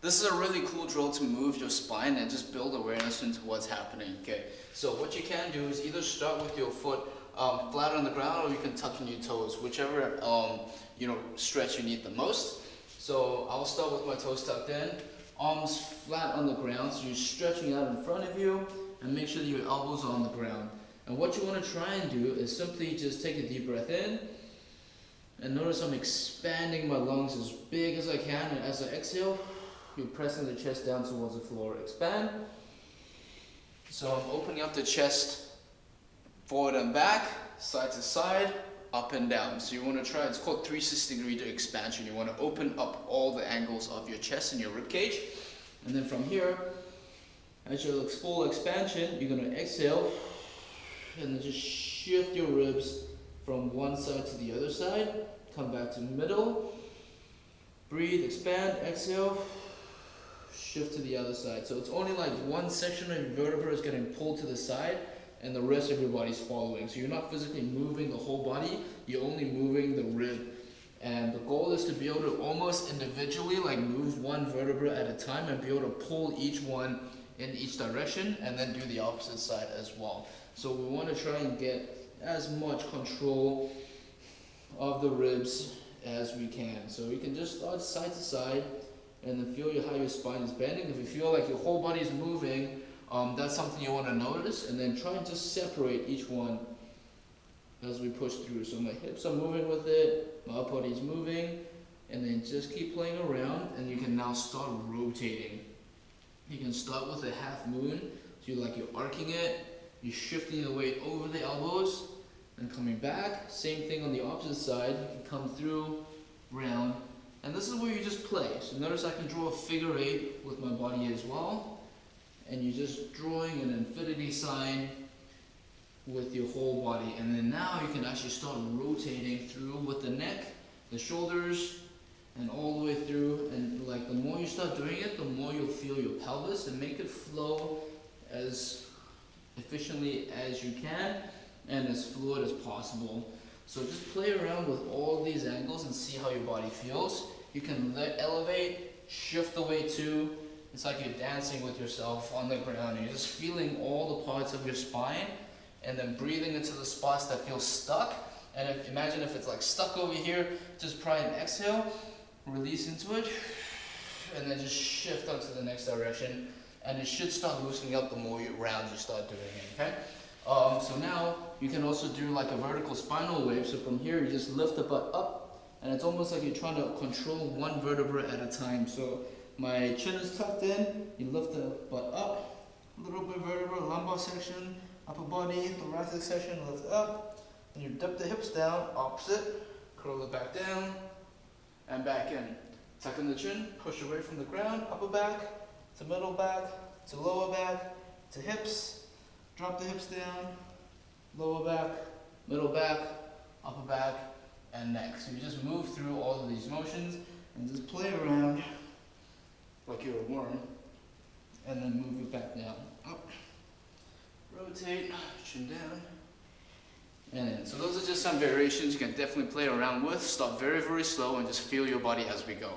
This is a really cool drill to move your spine and just build awareness into what's happening. Okay, so what you can do is either start with your foot flat on the ground, or you can tuck in your toes, whichever stretch you need the most. So I'll start with my toes tucked in, arms flat on the ground, so you're stretching out in front of you, and make sure that your elbows are on the ground. And what you want to try and do is simply just take a deep breath in, and notice I'm expanding my lungs as big as I can, and as I exhale, you're pressing the chest down towards the floor. Expand. So I'm opening up the chest forward and back, side to side, up and down. So you want to try, it's called 360-degree expansion. You want to open up all the angles of your chest and your rib cage. And then from here, as your full expansion, you're going to exhale and then just shift your ribs from one side to the other side. Come back to middle. Breathe, expand, exhale. Shift to the other side. So it's only like one section of your vertebra is getting pulled to the side and the rest of your body's following. So you're not physically moving the whole body, you're only moving the rib. And the goal is to be able to almost individually like move one vertebra at a time and be able to pull each one in each direction and then do the opposite side as well. So we want to try and get as much control of the ribs as we can. So you can just start side to side and then feel how your spine is bending. If you feel like your whole body is moving, that's something you want to notice, and then try and just separate each one as we push through. So my hips are moving with it, my upper body is moving, and then just keep playing around, and you can now start rotating. You can start with a half moon, so you're arcing it, you're shifting the weight over the elbows, and coming back. Same thing on the opposite side, you can come through, round, and this is where you just play. So notice I can draw a figure 8 with my body as well. And you're just drawing an infinity sign with your whole body. And then now you can actually start rotating through with the neck, the shoulders, and all the way through. And the more you start doing it, the more you'll feel your pelvis, and make it flow as efficiently as you can and as fluid as possible. So just play around with all these angles and see how your body feels. You can elevate, shift the weight too. It's like you're dancing with yourself on the ground. And you're just feeling all the parts of your spine and then breathing into the spots that feel stuck. And imagine if it's like stuck over here, just try and exhale, release into it, and then just shift onto the next direction. And it should start loosening up the more rounds you start doing it, okay? So now you can also do like a vertical spinal wave. So from here you just lift the butt up, and it's almost like you're trying to control one vertebra at a time. So my chin is tucked in, you lift the butt up, a little bit vertebra, lumbar section, upper body, thoracic section, lift up, and you dip the hips down, opposite, curl it back down, and back in. Tuck in the chin, push away from the ground, upper back, to middle back, to lower back, to hips, drop the hips down, lower back, middle back, upper back, and neck. So you just move through all of these motions and just play around like you're a worm, and then move it back down, up, rotate, chin down, and in. So those are just some variations you can definitely play around with. Start very, very slow and just feel your body as we go.